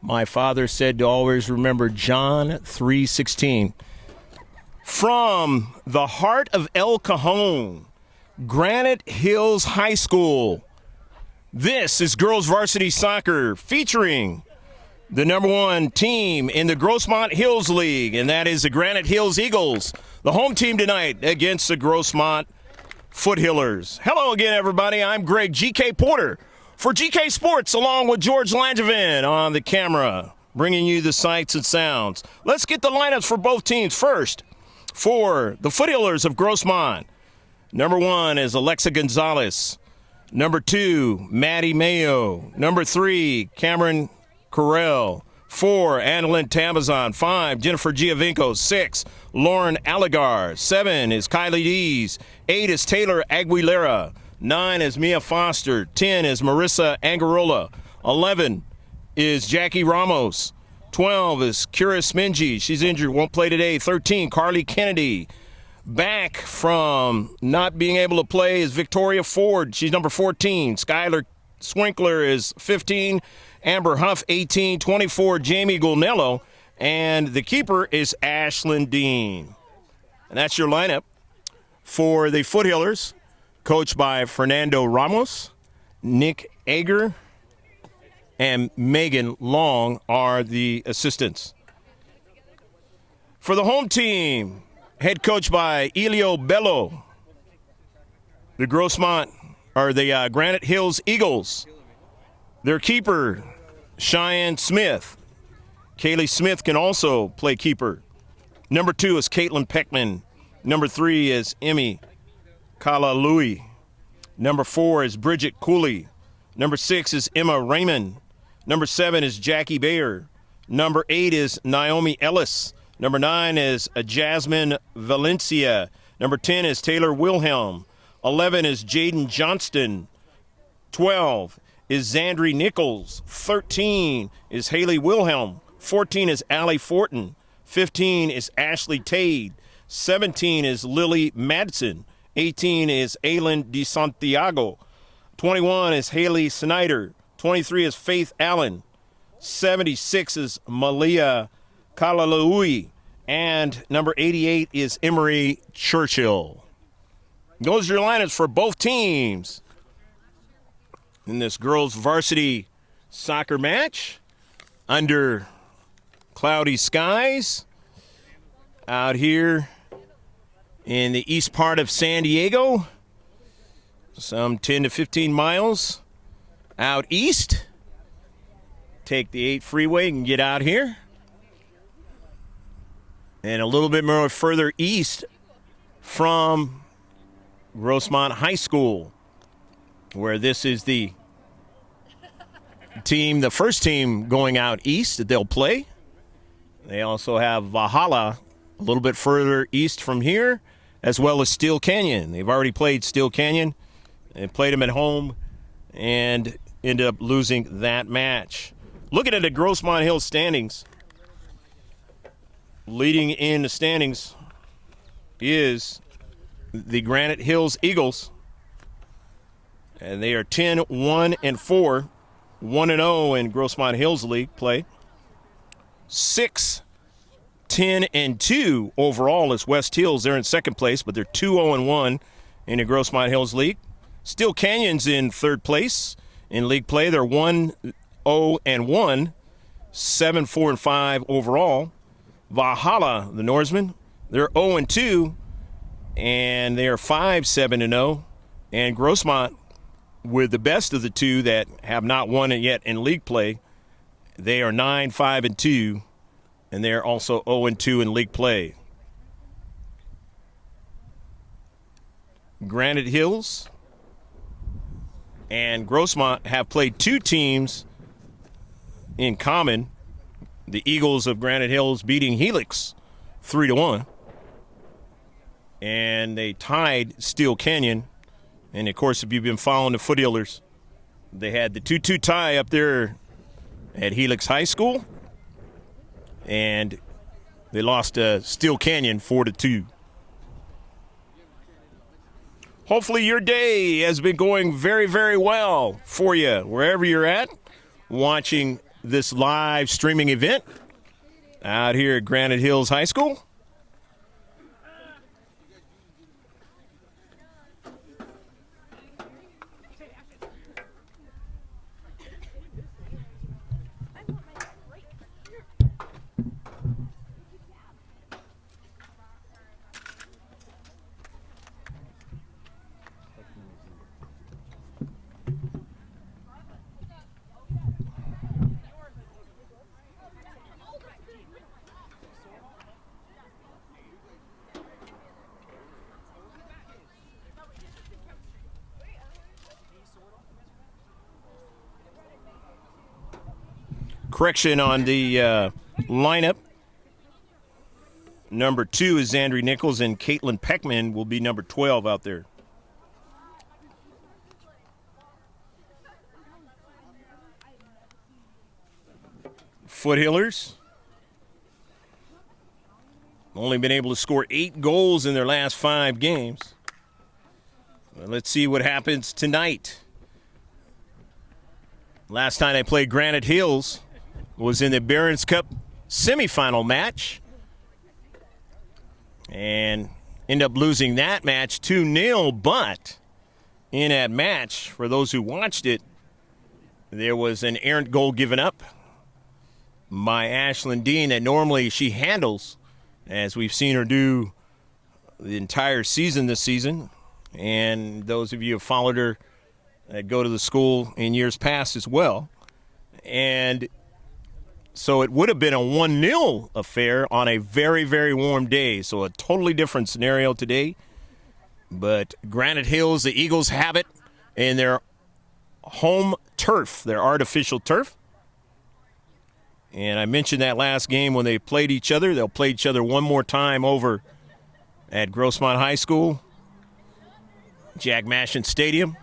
My father said to always remember John 3:16. From the heart of El Cajon, Granite Hills High School, this is girls varsity soccer featuring the number one team in the Grossmont Hills League, and that is the Granite Hills Eagles, the home team tonight against the Grossmont Foothillers. Hello again, everybody. I'm Greg GK Porter for GK Sports, along with George Langevin on the camera, bringing you the sights and sounds. Let's get the lineups for both teams. First, for the Foothillers of Grossmont, number 1 is Alexa Gonzalez. Number 2, Maddie Mayo. Number 3, Cameron Correll. 4, Annalyn Tamazon. 5, Jennifer Giovinco. 6, Lauren Allegar. 7 is Kylie Dees. 8 is Taylor Aguilera. 9 is Mia Foster. 10 is Marissa Angarola. 11 is Jackie Ramos. 12 is Kira Smingy. She's injured, won't play today. 13, Carly Kennedy. Back from not being able to play is Victoria Ford. She's number 14. Skylar Swinkler is 15. Amber Huff, 18. 24, Jamie Gulnello. And the keeper is Ashlyn Dean. And that's your lineup for the Foothillers, coached by Fernando Ramos, Nick Ager, and Megan Long are the assistants. For the home team, head coached by Elio Bello, the Granite Hills Eagles. Their keeper, Cheyenne Smith. Kaylee Smith can also play keeper. Number 2 is Caitlin Peckman. Number 3 is Emmy Kalalui. Number 4 is Bridget Cooley. Number 6 is Emma Raymond. Number 7 is Jackie Bayer. Number 8 is Naomi Ellis. Number 9 is Jasmine Valencia. Number 10 is Taylor Wilhelm. 11 is Jaden Johnston. 12 is Zandri Nichols. 13 is Haley Wilhelm. 14 is Allie Fortin. 15 is Ashley Tade. 17 is Lily Madsen. 18 is Aylin DeSantiago. 21 is Haley Snyder. 23 is Faith Allen. 76 is Malia Kalalui. And number 88 is Emery Churchill. Those are your lineups for both teams in this girls varsity soccer match under cloudy skies out here in the east part of San Diego, some 10 to 15 miles out east. Take the 8 freeway and get out here. And a little bit more further east from Grossmont High School, where this is the team, the first team going out east that they'll play. They also have Valhalla a little bit further east from here, as well as Steel Canyon. They've already played Steel Canyon and played them at home and ended up losing that match. Looking at the Grossmont Hills standings, leading in the standings is the Granite Hills Eagles, and they are 10-1-4, 1-0 in Grossmont Hills League play. 6-10-2 overall is West Hills. They're in second place, but they're 2-0-1 in the Grossmont Hills League. Steel Canyon's in third place in league play. They're 1-0-1, 7-4-5 overall. Valhalla, the Norsemen, they're 0-2, and they are 5-7-0. And Grossmont, with the best of the two that have not won it yet in league play, they are 9-5-2, and they're also 0-2 in league play. Granite Hills and Grossmont have played 2 teams in common. The Eagles of Granite Hills beating Helix 3-1. And they tied Steel Canyon. And, of course, if you've been following the Foothillers, they had the 2-2 tie up there at Helix High School. And they lost Steel Canyon 4-2. Hopefully your day has been going very, very well for you, wherever you're at, watching this live streaming event out here at Granite Hills High School. Correction on the lineup. Number 2 is Zandri Nichols, and Caitlin Peckman will be number 12 out there. Foothillers only been able to score 8 goals in their last 5 games. Well, let's see what happens tonight. Last time they played Granite Hills was in the Barron's Cup semifinal match and end up losing that match 2-0. But in that match, for those who watched it, there was an errant goal given up by Ashlyn Dean that normally she handles, as we've seen her do the entire season this season. And those of you who have followed her that go to the school in years past as well. And so it would have been a 1-0 affair on a very, very warm day. So a totally different scenario today. But Granite Hills, the Eagles have it in their home turf, their artificial turf. And I mentioned that last game when they played each other. They'll play each other one more time over at Grossmont High School, Jack Mashin Stadium.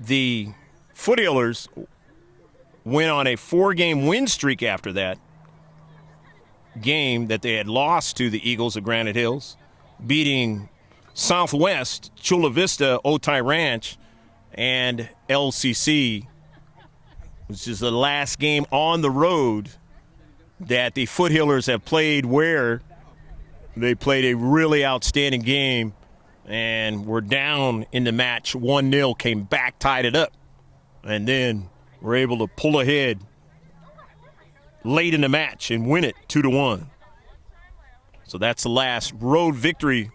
The Foothillers went on a 4-game win streak after that game that they had lost to the Eagles of Granite Hills, beating Southwest, Chula Vista, Otay Ranch, and LCC, which is the last game on the road that the Foothillers have played, where they played a really outstanding game and were down in the match 1-0, came back, tied it up, and then were able to pull ahead late in the match and win it 2-1. So that's the last road victory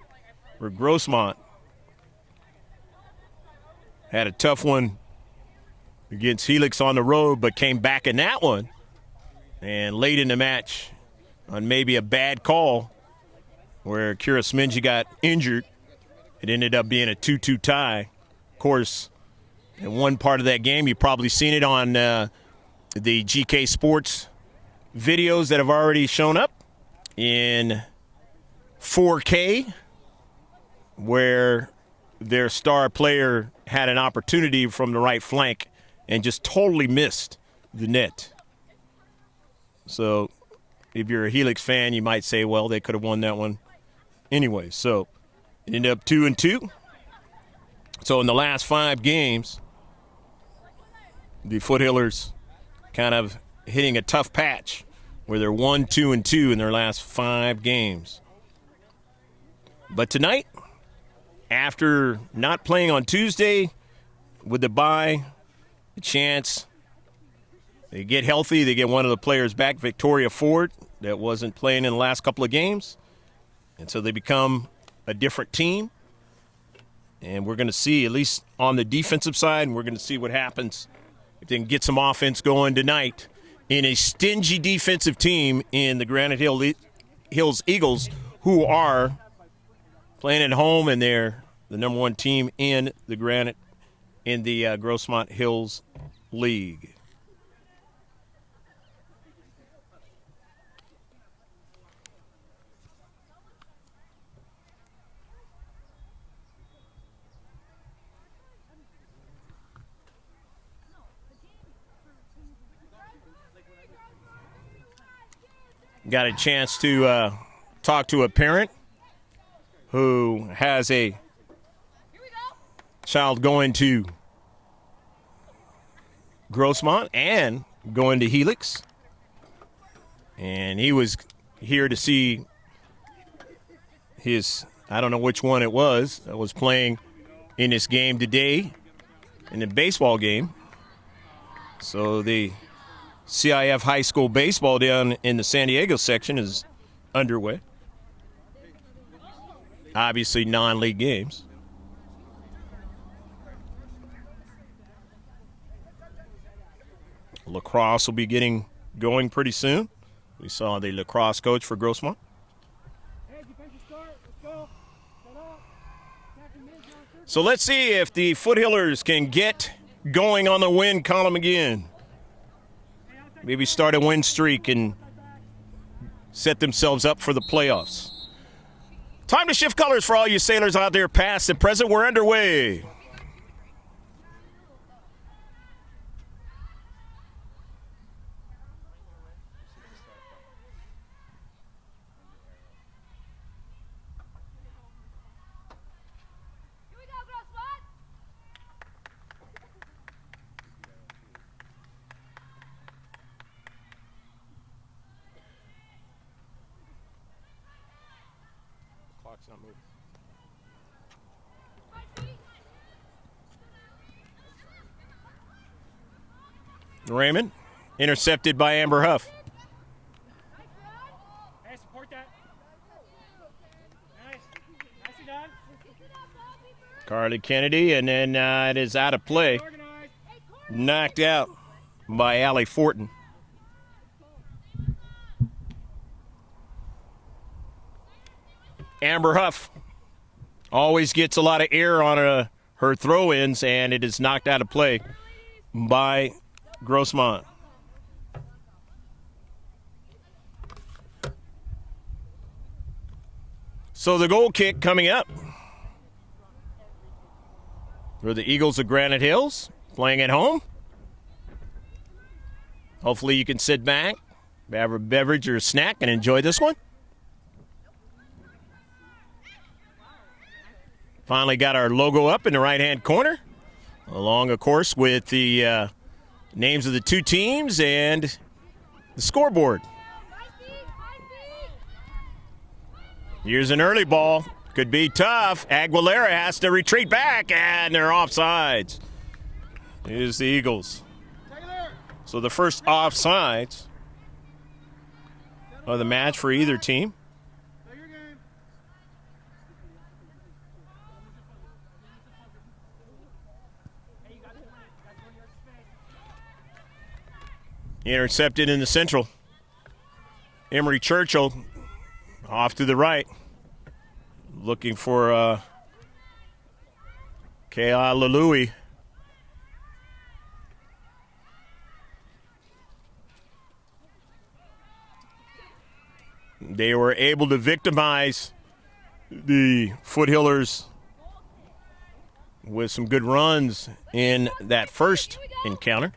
for Grossmont. Had a tough one against Helix on the road, but came back in that one. And late in the match, on maybe a bad call where Kira Sminji got injured, it ended up being a 2-2 tie. Of course, in one part of that game, you've probably seen it on the GK Sports videos that have already shown up in 4K, where their star player had an opportunity from the right flank and just totally missed the net. So if you're a Helix fan, you might say, well, they could have won that one anyway. So it ended up 2-2. So in the last 5 games, the Foothillers kind of hitting a tough patch where they're 1-2-2 in their last 5 games. But tonight, after not playing on Tuesday with the bye, a chance they get healthy, they get one of the players back, Victoria Ford, that wasn't playing in the last couple of games. And so they become a different team. And we're going to see, at least on the defensive side, and we're going to see what happens if they can get some offense going tonight in a stingy defensive team in the Granite Hills Eagles, who are playing at home, and they're the number 1 team in the Grossmont Hills League. Got a chance to talk to a parent who has a child going to Grossmont and going to Helix. And he was here to see his, I don't know which one it was, that was playing in this game today, in the baseball game. So the C.I.F. high school baseball down in the San Diego section is underway. Obviously non-league games. Lacrosse will be getting going pretty soon. We saw the lacrosse coach for Grossmont. So let's see if the Foothillers can get going on the win column again. Maybe start a win streak and set themselves up for the playoffs. Time to shift colors for all you sailors out there, past and present. We're underway. Clock's not moving. Raymond, intercepted by Amber Huff. Hey, support that. Nice. Nicely done. Carly Kennedy, and then it is out of play. Knocked out by Allie Fortin. Amber Huff always gets a lot of air on her throw-ins, and it is knocked out of play by Grossmont. So the goal kick coming up for the Eagles of Granite Hills, playing at home. Hopefully you can sit back, have a beverage or a snack, and enjoy this one. Finally got our logo up in the right-hand corner, along, of course, with the names of the two teams and the scoreboard. Here's an early ball. Could be tough. Aguilera has to retreat back, and they're offsides. Here's the Eagles. So the first offsides of the match for either team. Intercepted in the central. Emery Churchill off to the right. Looking for Kayla Lalui. They were able to victimize the Foothillers with some good runs in that first encounter.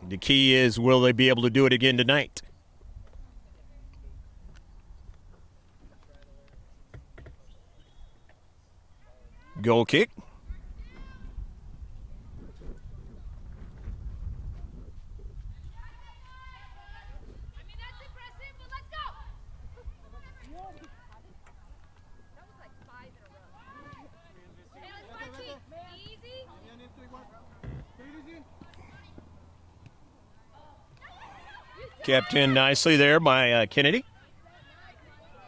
The key is, will they be able to do it again tonight? Goal kick. Kept in nicely there by Kennedy.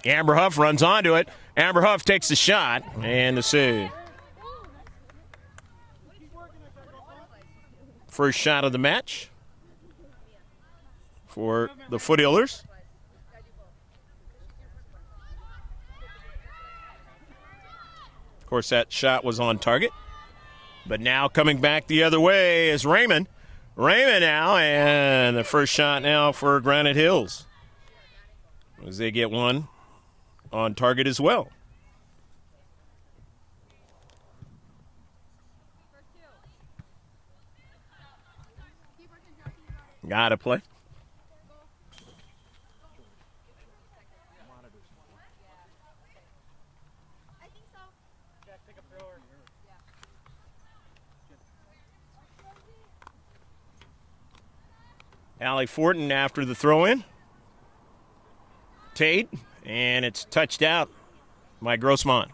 Amber Huff runs onto it. Amber Huff takes the shot and the save. First shot of the match for the Foothillers. Of course, that shot was on target. But now coming back the other way is Raymond. Raymond now, and the first shot now for Granite Hills, as they get one on target as well. Gotta play. Allie Fortin after the throw-in. Tate, and it's touched out by Grossmont.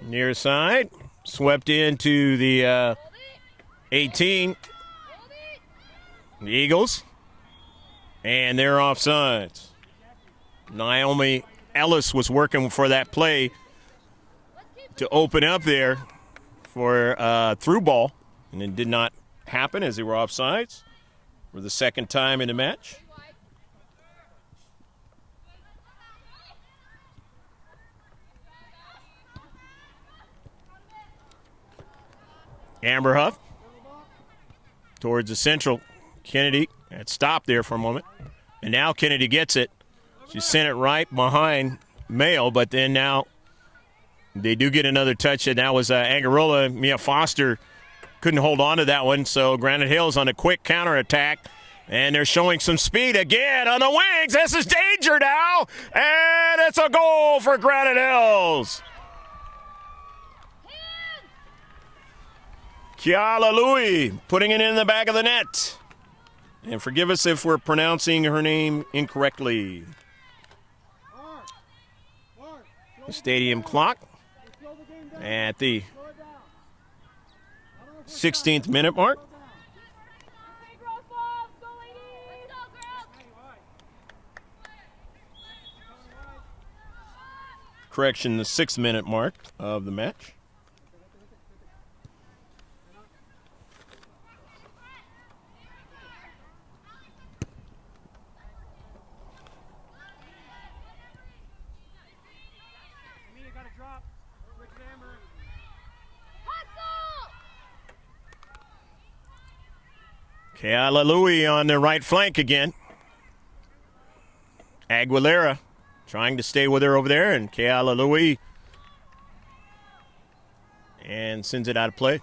Near side, swept into the 18. The Eagles, and they're offsides. Naomi Ellis was working for that play to open up there for a through ball, and it did not happen as they were offsides for the second time in the match. Amber Huff towards the central. Kennedy had stopped there for a moment, and now Kennedy gets it. She sent it right behind Mayo, but then now they do get another touch, and that was Angarola. Mia Foster couldn't hold on to that one, so Granite Hills on a quick counterattack, and they're showing some speed again on the wings. This is danger now, and it's a goal for Granite Hills. Kiala Louie putting it in the back of the net. And forgive us if we're pronouncing her name incorrectly. The stadium clock at the 16th minute mark. Correction, the 6th minute mark of the match. Kiala Louie on the right flank again. Aguilera trying to stay with her over there, and Kiala Louie and sends it out of play.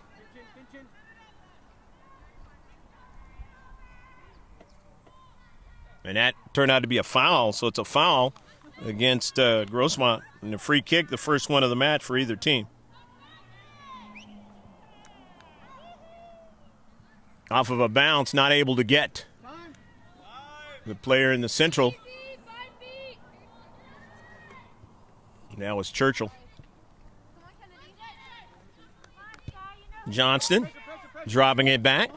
And that turned out to be a foul, so it's a foul against Grossmont. And a free kick, the first one of the match for either team. Off of a bounce, not able to get the player in the central. That was Churchill. Johnston dropping it back.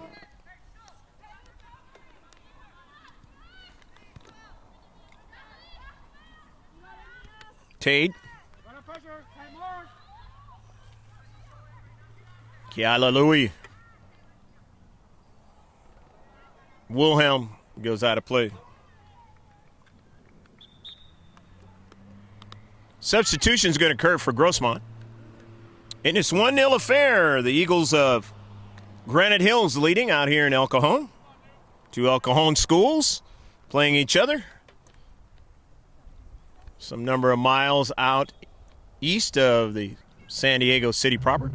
Tate. Kiala Louie. Wilhelm goes out of play. Substitution is going to occur for Grossmont. And it's 1-0 affair. The Eagles of Granite Hills leading out here in El Cajon. Two El Cajon schools playing each other. Some number of miles out east of the San Diego city proper.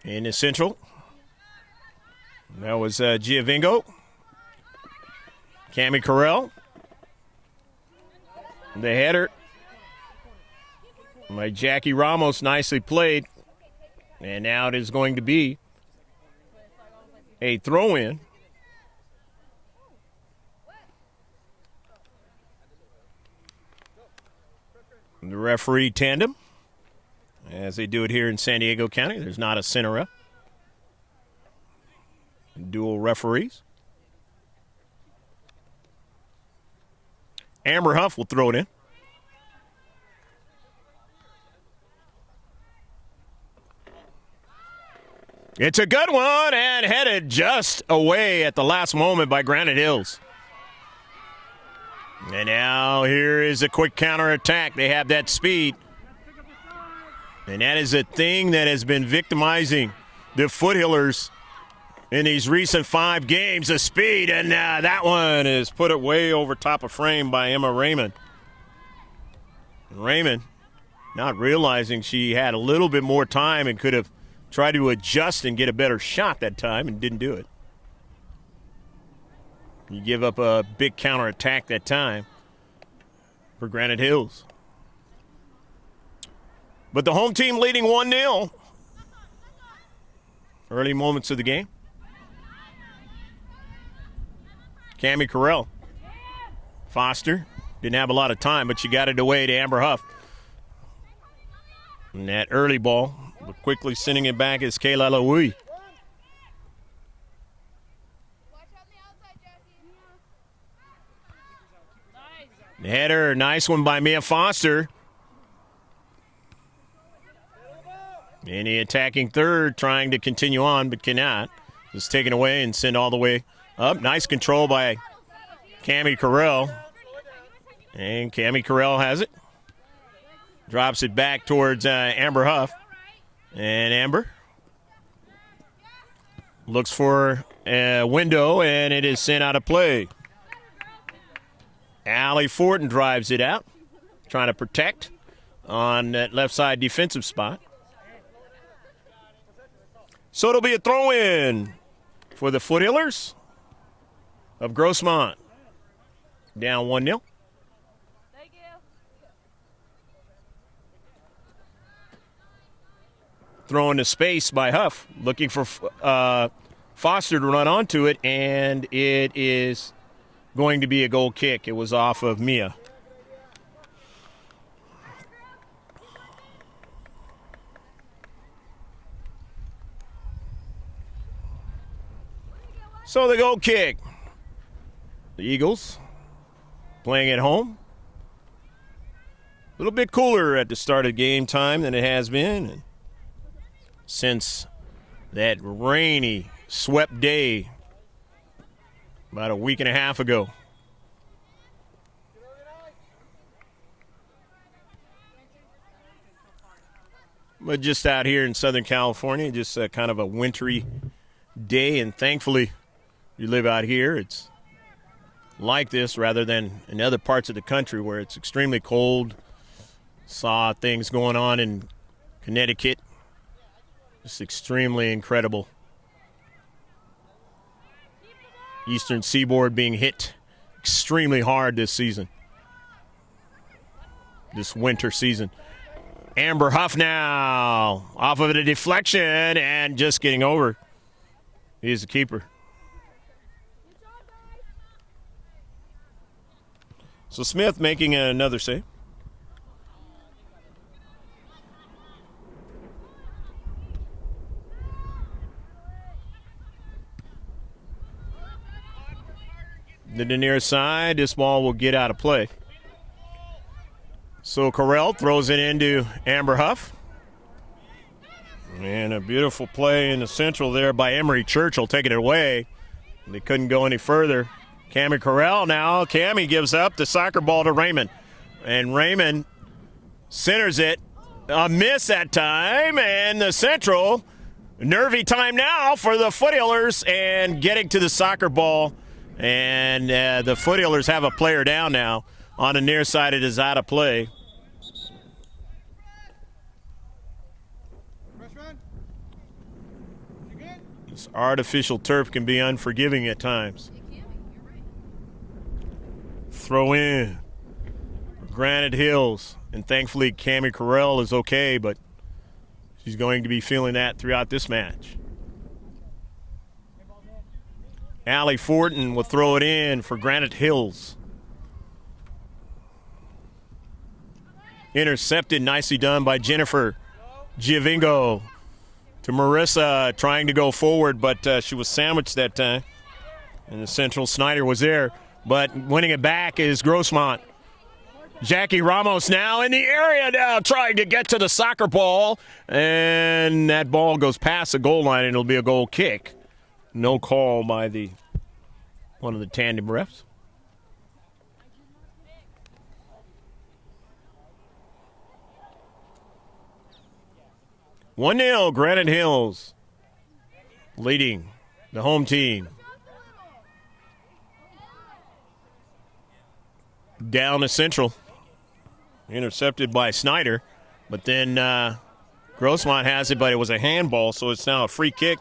In the central, that was Giovingo. Cami Carell. The header by Jackie Ramos, nicely played. And now it is going to be a throw-in. The referee tandem, as they do it here in San Diego County. There's not a center ref. Dual referees. Amber Huff will throw it in. It's a good one, and headed just away at the last moment by Granite Hills. And now here is a quick counterattack. They have that speed. And that is a thing that has been victimizing the Foothillers in these recent 5 games, the speed. And that one is put it way over top of frame by Emma Raymond. Raymond, not realizing she had a little bit more time and could have tried to adjust and get a better shot that time and didn't do it. You give up a big counterattack that time for Granite Hills. But the home team leading 1-0. Early moments of the game. Cammie Carell. Foster didn't have a lot of time, but she got it away to Amber Huff. And that early ball, but quickly sending it back is Kayla Laoui. The header, nice one by Mia Foster. Any attacking third trying to continue on, but cannot. Just taken away and sent all the way up. Nice control by Cammie Carell. And Cammie Carell has it. Drops it back towards Amber Huff. And Amber looks for a window, and it is sent out of play. Allie Fortin drives it out, trying to protect on that left side defensive spot. So it'll be a throw-in for the Foothillers of Grossmont. Down 1-0. Thank you. Thrown to space by Huff, looking for Foster to run onto it, and it is going to be a goal kick. It was off of Mia. So the goal kick. The Eagles playing at home. A little bit cooler at the start of game time than it has been. And since that rainy, swept day about a week and a half ago. But just out here in Southern California, just kind of a wintry day, and thankfully you live out here, it's like this rather than in other parts of the country where it's extremely cold. Saw things going on in Connecticut. Just extremely incredible. Eastern Seaboard being hit extremely hard this season. This winter season. Amber Huff now off of a deflection and just getting over. He's the keeper. So Smith making another save. To the near side, this ball will get out of play. So Carell throws it into Amber Huff. And a beautiful play in the central there by Emery Churchill taking it away. They couldn't go any further. Cammie Carell now. Cammie gives up the soccer ball to Raymond. And Raymond centers it. A miss that time. And the central. Nervy time now for the Foothillers. And getting to the soccer ball. And the Foothillers have a player down now. On the near side, it is out of play. This artificial turf can be unforgiving at times. Throw in Granite Hills. And thankfully, Cammie Carell is okay, but she's going to be feeling that throughout this match. Allie Fortin will throw it in for Granite Hills. Intercepted, nicely done by Jennifer Giovingo to Marissa, trying to go forward, but she was sandwiched that time. And the central Snyder was there, but winning it back is Grossmont. Jackie Ramos now in the area now, trying to get to the soccer ball, and that ball goes past the goal line, and it'll be a goal kick. No call by one of the tandem refs. One 0 Granite Hills leading the home team. Down to Central. Intercepted by Snyder. But then Grossmont has it, but it was a handball, so it's now a free kick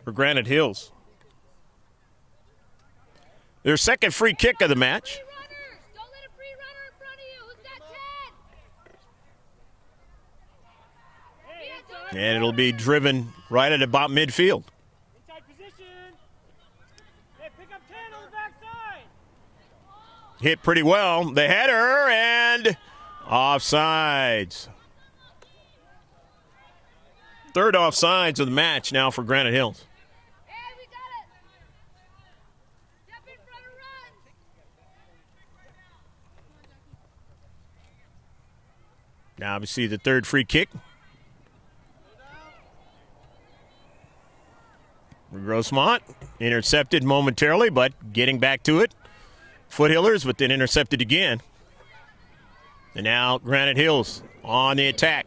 for Granite Hills. Their second free kick of the match. Don't let a free runner in front of you. Who's got 10? And it'll be driven right at about midfield. Inside position. Hey, pick up 10 on the backside. Hit pretty well. The header and offsides. Third offsides of the match now for Granite Hills. Hey, we got it. Step in front of run. Now we see the third free kick. Grossmont intercepted momentarily, but getting back to it. Foothillers, but then intercepted again. And now Granite Hills on the attack.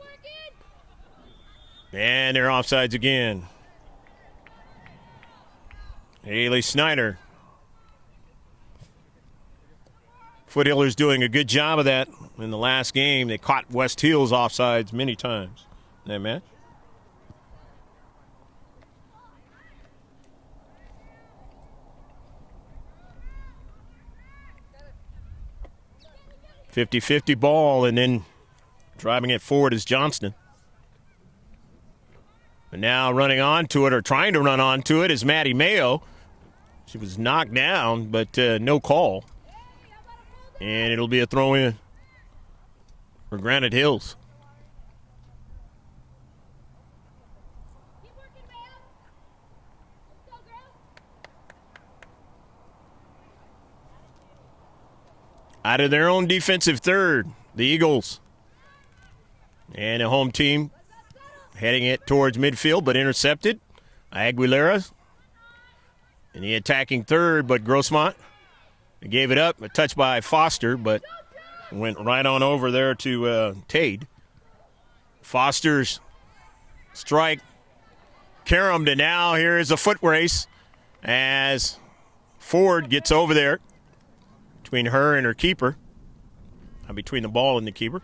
And they're offsides again. Haley Snyder. Foothillers doing a good job of that in the last game. They caught West Hills offsides many times in that match. .50-50 ball, and then driving it forward is Johnston. But now running onto it, or trying to run onto it, is Maddie Mayo. She was knocked down, but no call. And it'll be a throw-in for Granite Hills. Keep working, man. Let's go, girls. Out of their own defensive third, the Eagles. And a home team heading it towards midfield, but intercepted. Aguilera in the attacking third, but Grossmont gave it up. A touch by Foster, but went right on over there to Tade. Foster's strike caromed, and now here is a foot race as Ford gets over there between her and her keeper. Between the ball and the keeper.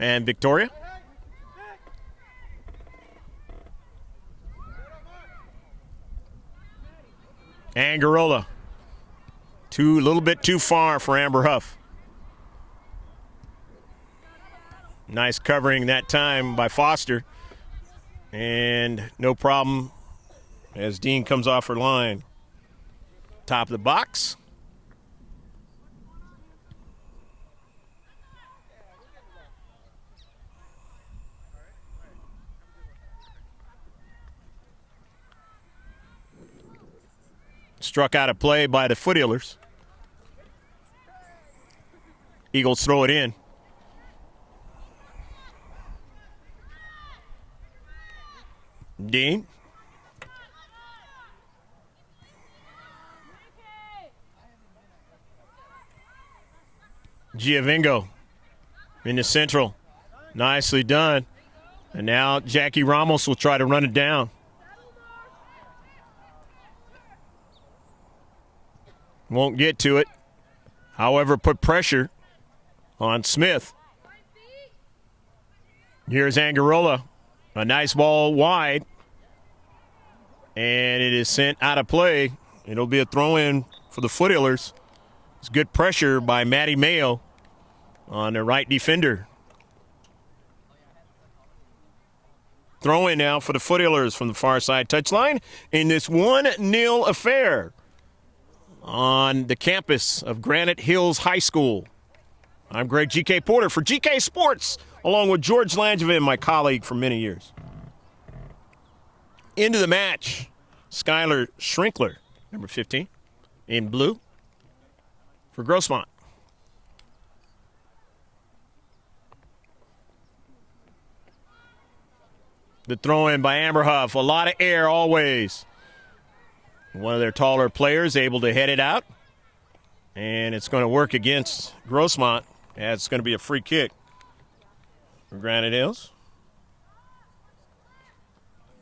And Victoria. Angarola. A little bit too far for Amber Huff. Nice covering that time by Foster. And no problem as Dean comes off her line. Top of the box. Struck out of play by the Foothillers. Eagles throw it in. Dean. Giovingo in the central. Nicely done. And now Jackie Ramos will try to run it down. Won't get to it. However, put pressure on Smith. Here's Angarola. A nice ball wide. And it is sent out of play. It'll be a throw-in for the Foothillers. It's good pressure by Maddie Mayo on the right defender. Throw-in now for the Foothillers from the far side touchline in this 1-0 affair on the campus of Granite Hills High School. I'm Greg G.K. Porter for GK Sports, along with George Langevin, my colleague for many years. Into the match, Skylar Schrinkler, number 15, in blue for Grossmont. The throw-in by Amber Huff. A lot of air always. One of their taller players able to head it out. And it's going to work against Grossmont. It's going to be a free kick for Granite Hills.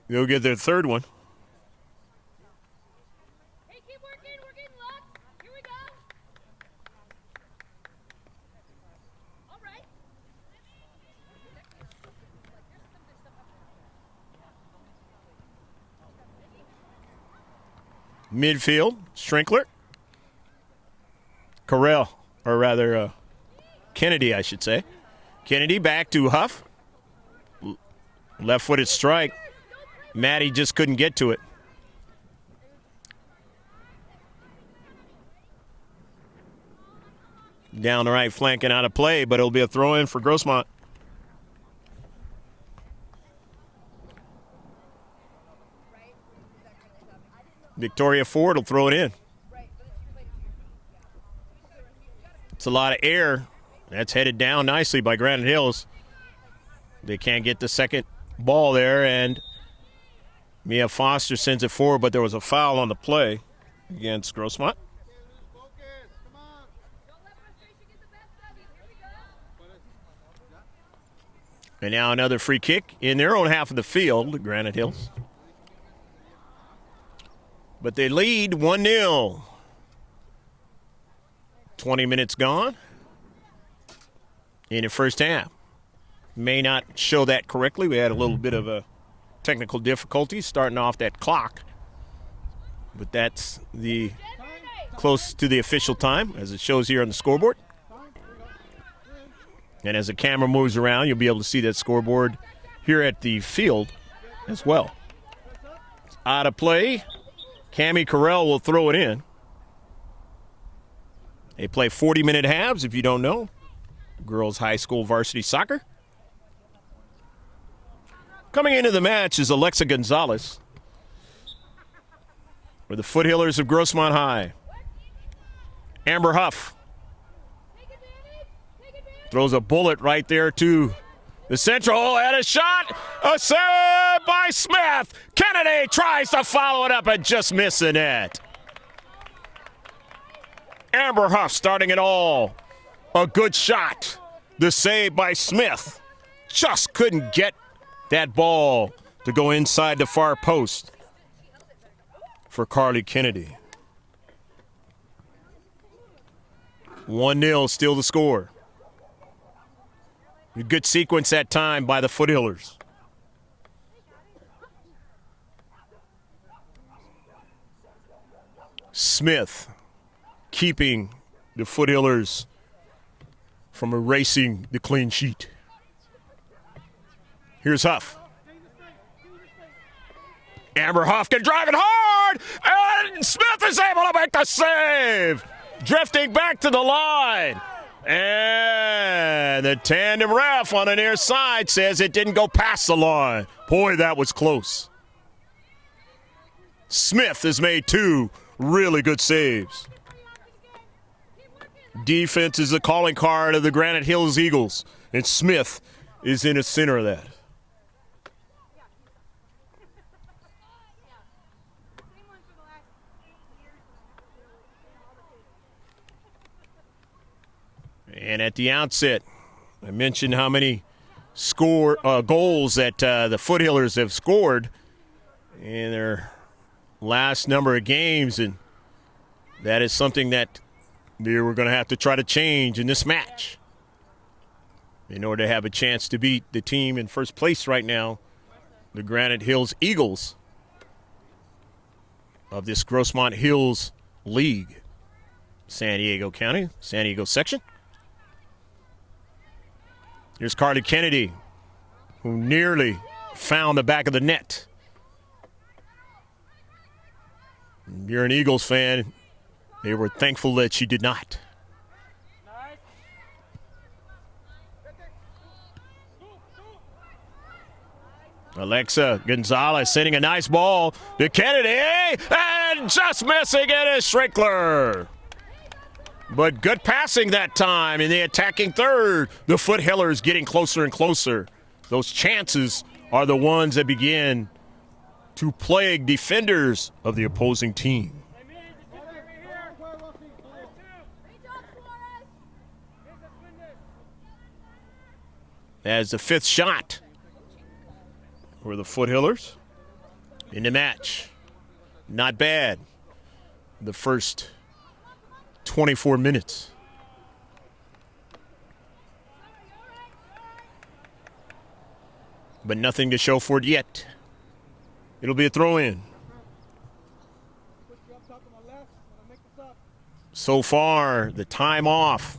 They'll get their third one. Hey, keep working. We're getting locked. Here we go. Midfield, Strinkler. Kennedy, I should say. Kennedy back to Huff. Left-footed strike. Maddie just couldn't get to it. Down the right flank and out of play, but it'll be a throw-in for Grossmont. Victoria Ford will throw it in. It's a lot of air. That's headed down nicely by Granite Hills. They can't get the second ball there, and Mia Foster sends it forward, but there was a foul on the play against Grossmont. And now another free kick in their own half of the field, Granite Hills. But they lead 1-0. 20 minutes gone in the first half. May not show that correctly. We had a little bit of a technical difficulty starting off that clock. But that's the close to the official time as it shows here on the scoreboard. And as the camera moves around, you'll be able to see that scoreboard here at the field as well. Out of play. Cammie Carell will throw it in. They play 40-minute halves, if you don't know. Girls high school varsity soccer. Coming into the match is Alexa Gonzalez for the Foothillers of Grossmont High. Amber Huff throws a bullet right there to the central, and a shot. A save by Smith. Kennedy tries to follow it up and just miss the net. Amber Huff starting it all. A good shot. The save by Smith. Just couldn't get that ball to go inside the far post for Carly Kennedy. 1-0, still the score. A good sequence that time by the Foothillers. Smith keeping the Foothillers from erasing the clean sheet. Here's Huff. Amber Huff can drive it hard, and Smith is able to make the save. Drifting back to the line. And the tandem ref on the near side says it didn't go past the line. Boy, that was close. Smith has made two really good saves. Defense is the calling card of the Granite Hills Eagles, and Smith is in the center of that. And at the outset, I mentioned how many goals that the Foothillers have scored in their last number of games, and that is something that they were going to have to try to change in this match in order to have a chance to beat the team in first place right now, the Granite Hills Eagles of this Grossmont Hills League, San Diego County, San Diego section. Here's Carly Kennedy, who nearly found the back of the net. If you're an Eagles fan, they were thankful that she did not. Alexa Gonzalez sending a nice ball to Kennedy, and just missing it is Strinkler. But good passing that time in the attacking third. The Foothillers getting closer and closer. Those chances are the ones that begin to plague defenders of the opposing team. As the fifth shot for the Foothillers in the match. Not bad. The first 24 minutes. But nothing to show for it yet. It'll be a throw-in. So far, the time off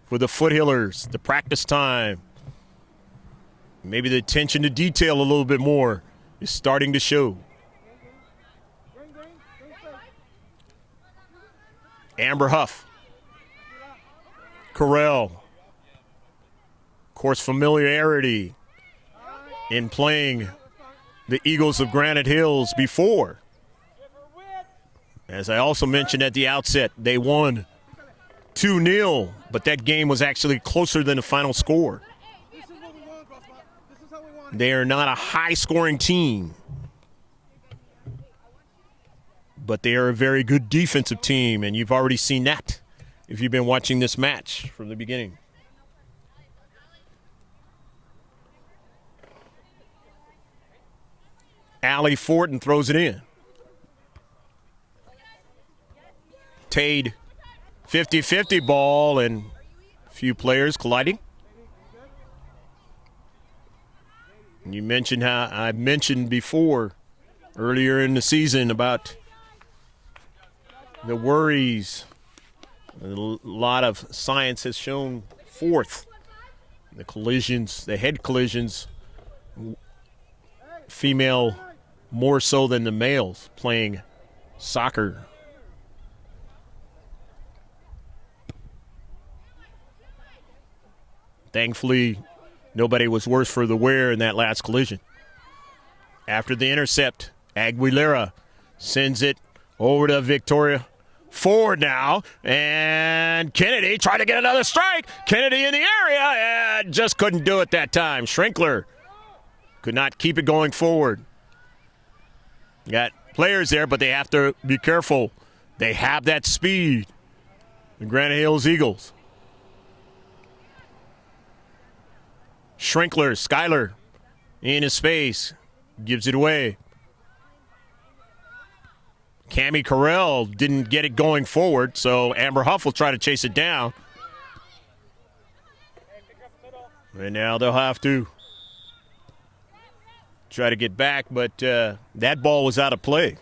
for the Foothillers, the practice time. Maybe the attention to detail a little bit more is starting to show. Amber Huff. Correll. Of course, familiarity in playing the Eagles of Granite Hills before. As I also mentioned at the outset, they won 2-0, but that game was actually closer than the final score. They are not a high-scoring team, but they are a very good defensive team, and you've already seen that if you've been watching this match from the beginning. Allie Fortin throws it in. Tade, 50-50 ball, and a few players colliding. And you mentioned how I mentioned before earlier in the season about the worries. A lot of science has shown forth the collisions, the head collisions, female more so than the males playing soccer. Thankfully, nobody was worse for the wear in that last collision. After the intercept, Aguilera sends it over to Victoria Ford now, and Kennedy tried to get another strike. Kennedy in the area and just couldn't do it that time. Schrinkler could not keep it going forward. Got players there, but they have to be careful. They have that speed. The Granite Hills Eagles. Schrinkler, Skyler in his space, gives it away. Cammie Correll didn't get it going forward, so Amber Huff will try to chase it down. And now they'll have to try to get back, but that ball was out of play.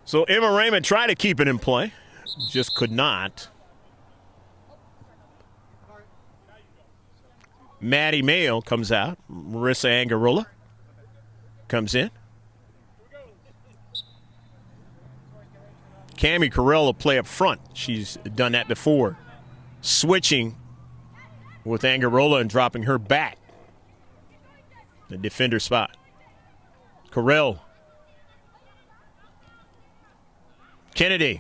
So Emma Raymond tried to keep it in play, just could not. Maddie Mayo comes out. Marissa Angarola comes in. Cammie Correll will play up front. She's done that before. Switching with Angarola and dropping her back. The defender spot. Correll. Kennedy.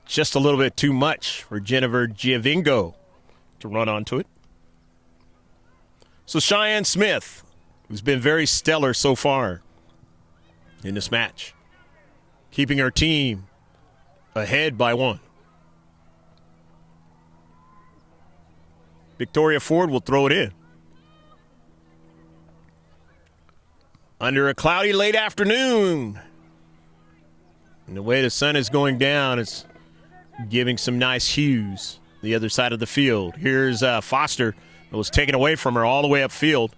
Just a little bit too much for Jennifer Giovingo to run onto it. So Cheyenne Smith, who's been very stellar so far in this match, keeping her team ahead by 1. Victoria Ford will throw it in. Under a cloudy late afternoon. And the way the sun is going down, it's giving some nice hues the other side of the field. Here's Foster. It was taken away from her all the way upfield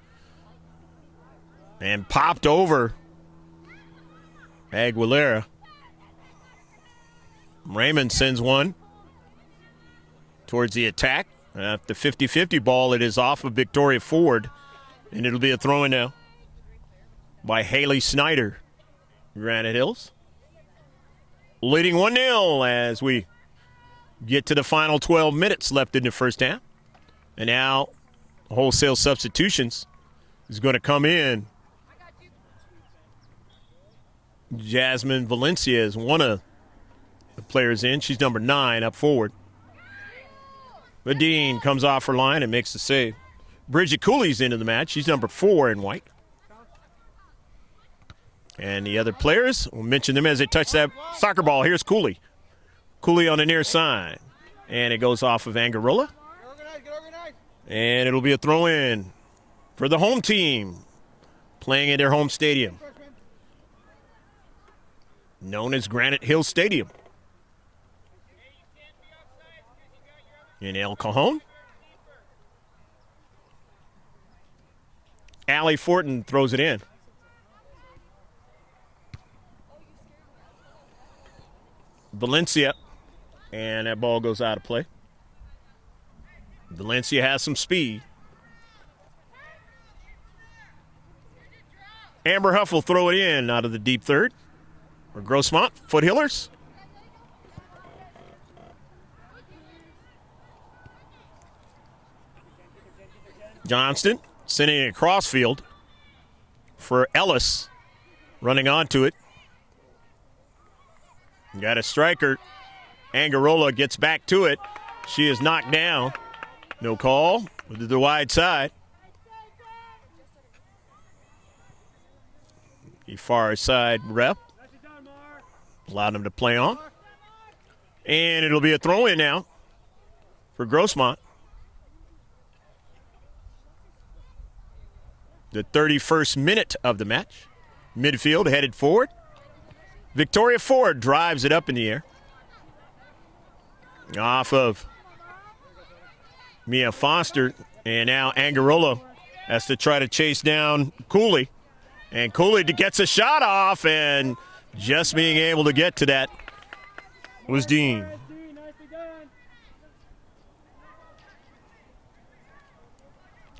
and popped over Aguilera. Raymond sends one towards the attack. The 50-50 ball, it is off of Victoria Ford, and it'll be a throw-in now by Haley Snyder. Granite Hills leading 1-0 as we get to the final 12 minutes left in the first half. And now wholesale substitutions is going to come in. Jasmine Valencia is one of the players in. She's number 9 up forward. Vadine comes off her line and makes the save. Bridget Cooley's into the match. She's number 4 in white. And the other players, we'll mention them as they touch that soccer ball. Here's Cooley. Cooley on the near side. And it goes off of Angarola. And it'll be a throw-in for the home team playing at their home stadium, known as Granite Hills Stadium in El Cajon. Allie Fortin throws it in. Valencia. And that ball goes out of play. Valencia has some speed. Amber Huff will throw it in out of the deep third. For Grossmont, Foothillers. Johnston sending it across field for Ellis. Running onto it. Got a striker. Angarola gets back to it. She is knocked down. No call. To the wide side. The far side rep. Allowed him to play on. And it'll be a throw-in now for Grossmont. The 31st minute of the match. Midfield headed forward. Victoria Ford drives it up in the air. Off of Mia Foster. And now Angarola has to try to chase down Cooley. And Cooley gets a shot off, and just being able to get to that was Dean.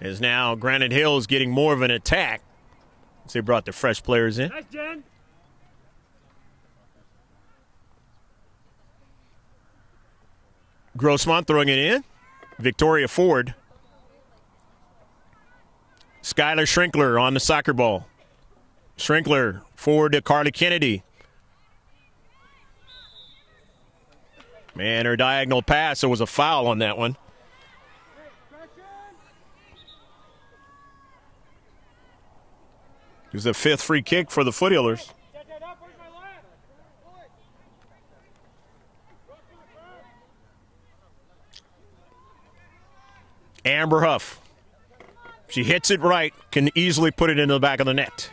As now Granite Hills getting more of an attack as they brought the fresh players in. Nice, Jen. Grossmont throwing it in. Victoria Ford. Skylar Schrinkler on the soccer ball. Schrinkler forward to Carly Kennedy. Man, her diagonal pass, there was a foul on that one. It was the 5th free kick for the Foothillers. Amber Huff. She hits it right, can easily put it into the back of the net.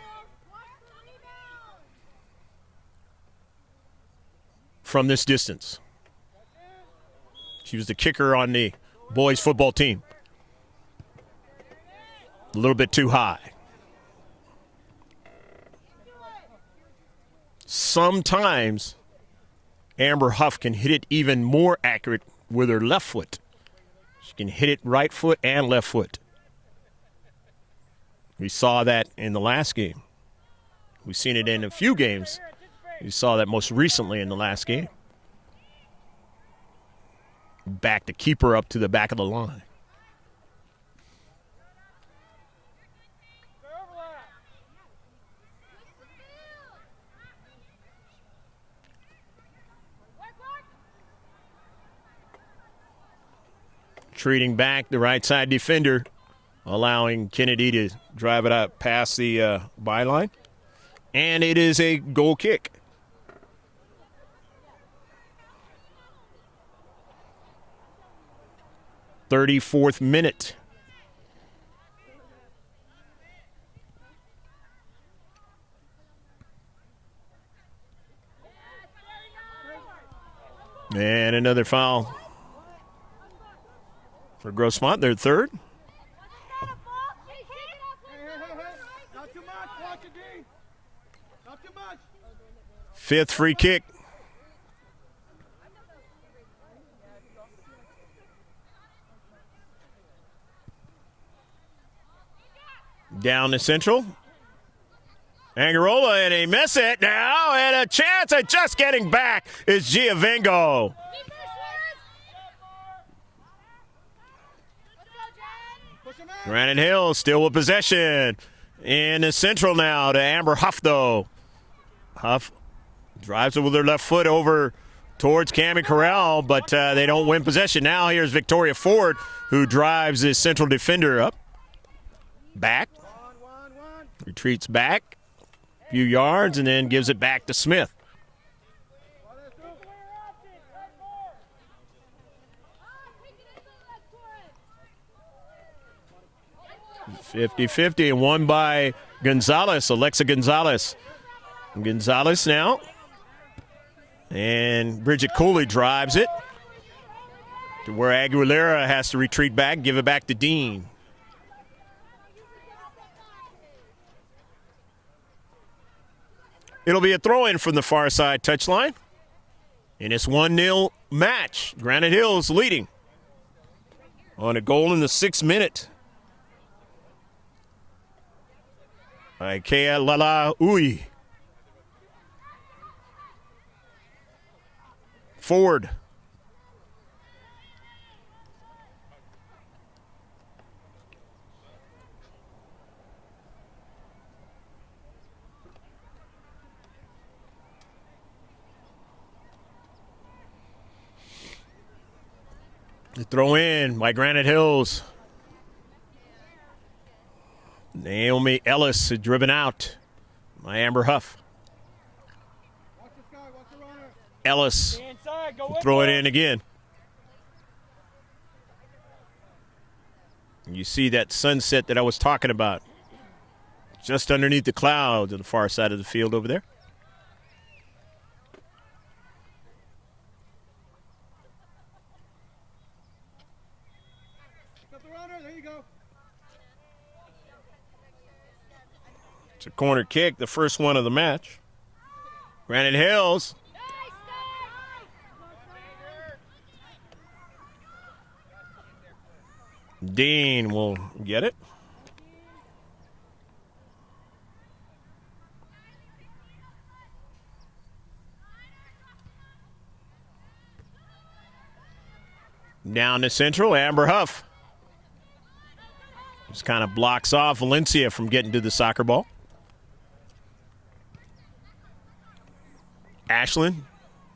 From this distance. She was the kicker on the boys football team. A little bit too high. Sometimes Amber Huff can hit it even more accurate with her left foot. She can hit it right foot and left foot. We saw that in the last game. We've seen it in a few games. We saw that most recently in the last game. Back to keep her up to the back of the line. Treating back the right side defender, allowing Kennedy to drive it out past the byline. And it is a goal kick. "34th minute. And another foul for Grossmont, their third. Not too much. Watch it, D. Not too much. 5th free kick. Down to Central. Angarola, and they miss it now, and a chance at just getting back is Giavengo. Granite Hills still with possession. In the Central now to Amber Huff, though. Huff drives it with her left foot over towards Cammie Corral, but they don't win possession. Now here's Victoria Ford, who drives the Central defender up. Back. Retreats back a few yards and then gives it back to Smith. "50-50 and won by Gonzalez, Alexa Gonzalez. Gonzalez now. And Bridget Cooley drives it to where Aguilera has to retreat back, give it back to Dean. It'll be a throw-in from the far side touchline. In this 1-0 match, Granite Hills leading on a goal in the 6th minute. By Kea Lala Ui. Forward. The throw in by Granite Hills. Naomi Ellis had driven out by Amber Huff. Ellis Inside, go will with throw it her. in again. You see that sunset that I was talking about just underneath the clouds on the far side of the field over there. There you go. It's a corner kick, the first one of the match. Granite Hills. Dean will get it. Down to central, Amber Huff. Just kind of blocks off Valencia from getting to the soccer ball. Ashlyn,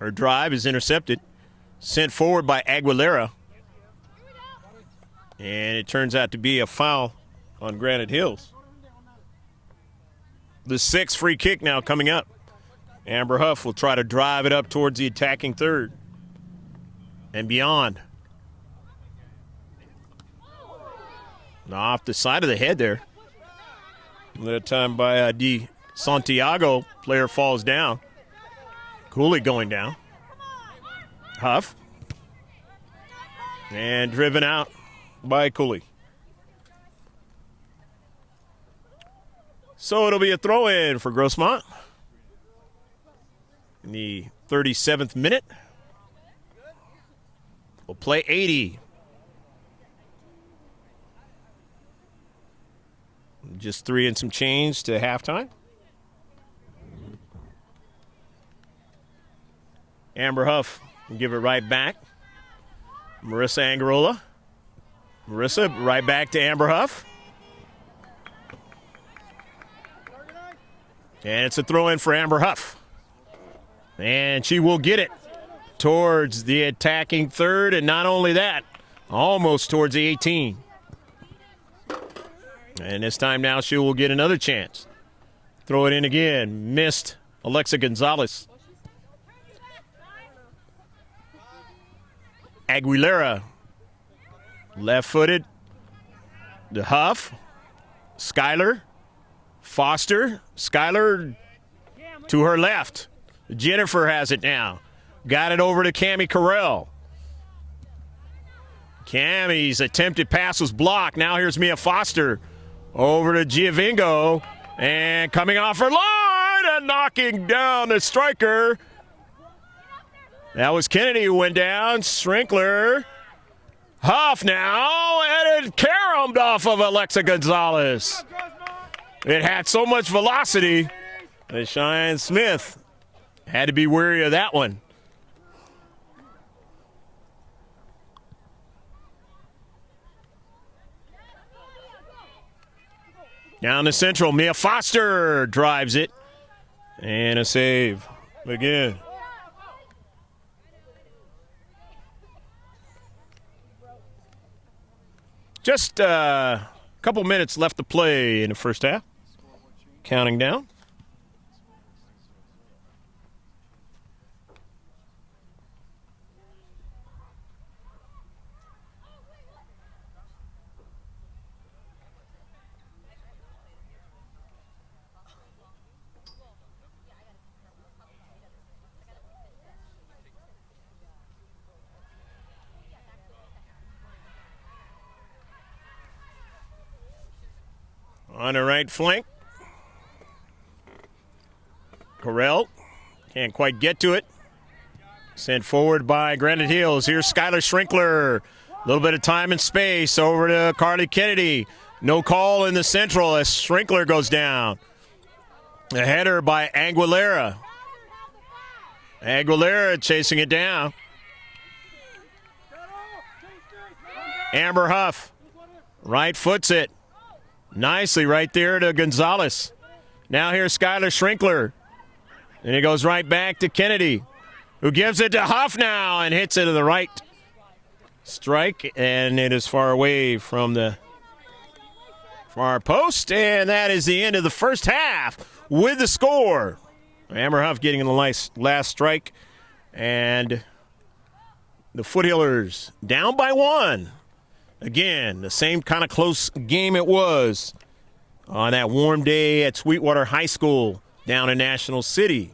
her drive is intercepted. Sent forward by Aguilera. And it turns out to be a foul on Granite Hills. The 6th free kick now coming up. Amber Huff will try to drive it up towards the attacking third and beyond. Off the side of the head there. That time by Di Santiago. Player falls down. Cooley going down. Huff. And driven out by Cooley. So it'll be a throw-in for Grossmont in the 37th minute. We'll play 80. Just 3 and some change to halftime. Amber Huff will give it right back. Marissa Angarola. Marissa right back to Amber Huff. And it's a throw-in for Amber Huff. And she will get it towards the attacking third, and not only that, almost towards the 18. And this time now she will get another chance. Throw it in again. Missed Alexa Gonzalez. Aguilera. Left-footed. The Huff. Skylar. Foster. Skylar to her left. Jennifer has it now. Got it over to Cammie Carell. Cammie's attempted pass was blocked. Now here's Mia Foster. Over to Giovingo, and coming off her line and knocking down the striker. That was Kennedy who went down. Strinkler. Huff now, and it caromed off of Alexa Gonzalez. It had so much velocity that Cheyenne Smith had to be wary of that one. Down the central, Mia Foster drives it. And a save again. Just a couple minutes left to play in the first half. Counting down. On the right flank. Carell can't quite get to it. Sent forward by Granite Hills. Here's Skylar Schrinkler. A little bit of time and space over to Carly Kennedy. No call in the central as Schrinkler goes down. A header by Aguilera. Aguilera chasing it down. Amber Huff right foots it nicely right there to Gonzalez. Now here's Skylar Schrinkler. And it goes right back to Kennedy, who gives it to Huff now and hits it to the right strike. And it is far away from the far post. And that is the end of the first half with the score. Amber Huff getting the last strike. And the Foothillers down by 1. Again, the same kind of close game it was on that warm day at Sweetwater High School down in National City.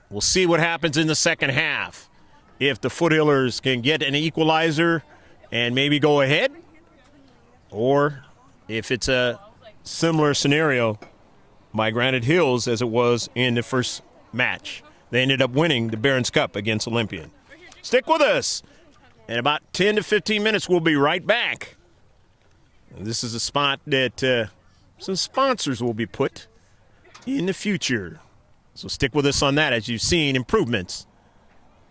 We'll see what happens in the second half. If the Foothillers can get an equalizer and maybe go ahead, or if it's a similar scenario by Granite Hills as it was in the first match. They ended up winning the Barron's Cup against Olympian. Stick with us. In about 10 to 15 minutes, we'll be right back. This is a spot that some sponsors will be put in the future. So stick with us on that as you've seen improvements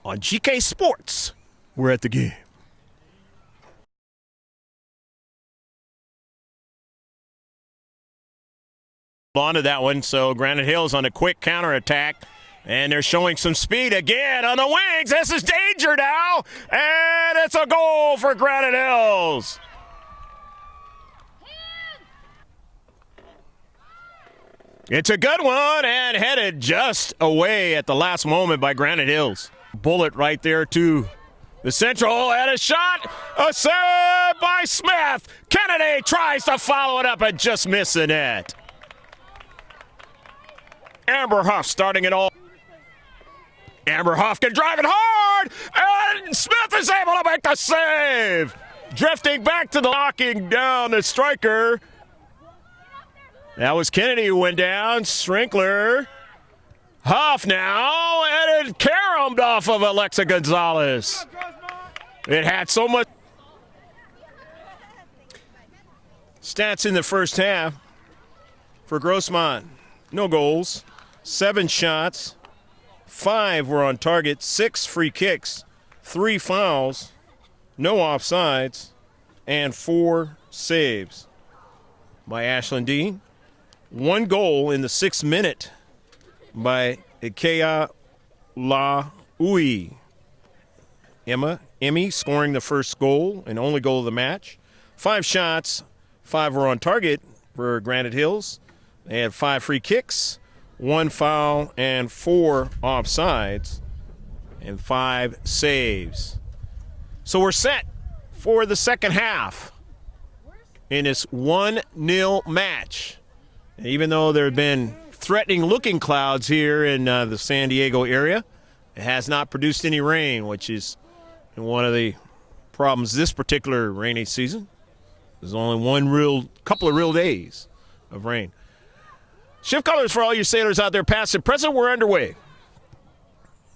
on GK Sports. We're at the game. On to that one, so Granite Hills on a quick counterattack. And they're showing some speed again on the wings. This is danger now. And it's a goal for Granite Hills. It's a good one and headed just away at the last moment by Granite Hills. Bullet right there to the central and a shot. A save by Smith. Kennedy tries to follow it up and just miss the net. Amber Huff starting it all. Amber Huff can drive it hard, and Smith is able to make the save. Drifting back to the knocking down the striker. That was Kennedy who went down. Schrinkler. Huff now, and it caromed off of Alexa Gonzalez. It had so much. Stats in the first half for Grossmont. No goals, 7 shots. 5 were on target, 6 free kicks, 3 fouls, no offsides, and 4 saves by Ashlyn Dean. 1 goal in the 6th minute by Ikea Laui. Emmy scoring the first goal and only goal of the match. 5 shots, 5 were on target for Granite Hills. They had 5 free kicks, 1 foul, and 4 offsides, and 5 saves. So we're set for the second half in this 1-0 match. And even though there have been threatening-looking clouds here in the San Diego area, it has not produced any rain, which is one of the problems this particular rainy season. There's only couple of real days of rain. Shift colors for all you sailors out there, past and present. We're underway.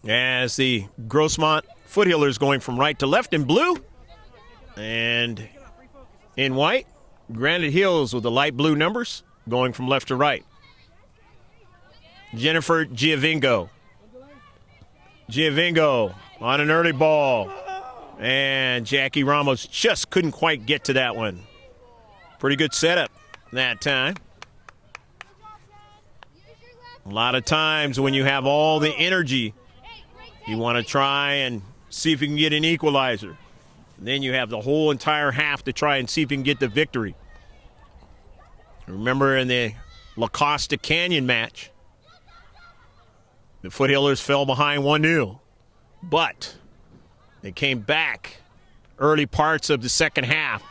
As the Grossmont Foothillers going from right to left in blue. And in white, Granite Hills with the light blue numbers going from left to right. Jennifer Giovingo. Giovingo on an early ball. And Jackie Ramos just couldn't quite get to that one. Pretty good setup that time. A lot of times when you have all the energy, you want to try and see if you can get an equalizer. And then you have the whole entire half to try and see if you can get the victory. Remember in the La Costa Canyon match, the Foothillers fell behind 1-0. But they came back early parts of the second half.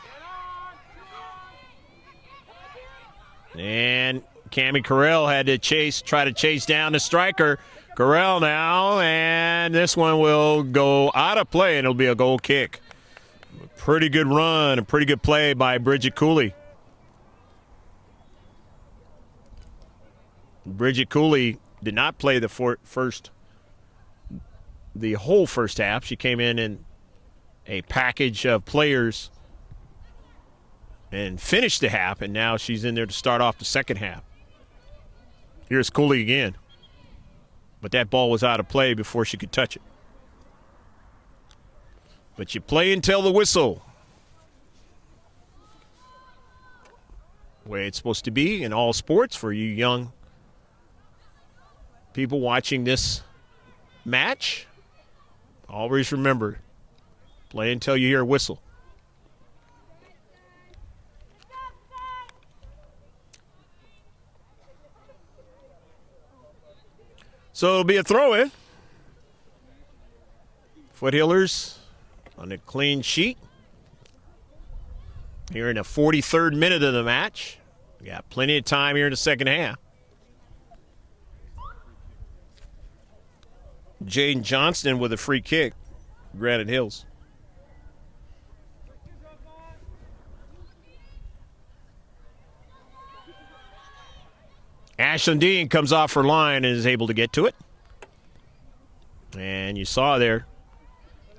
And Cammie Carell had to try to chase down the striker. Carell now, and this one will go out of play, and it'll be a goal kick. A pretty good run, a pretty good play by Bridget Cooley. Bridget Cooley did not play the first the whole first half. She came in a package of players and finished the half, and now she's in there to start off the second half. Here's Cooley again. But that ball was out of play before she could touch it. But you play until the whistle. Way it's supposed to be in all sports for you young people watching this match. Always remember, play until you hear a whistle. So it'll be a throw-in. Foothillers on a clean sheet. Here in the 43rd minute of the match. We got plenty of time here in the second half. Jaden Johnston with a free kick. Granite Hills. Ashlyn Dean comes off her line and is able to get to it. And you saw there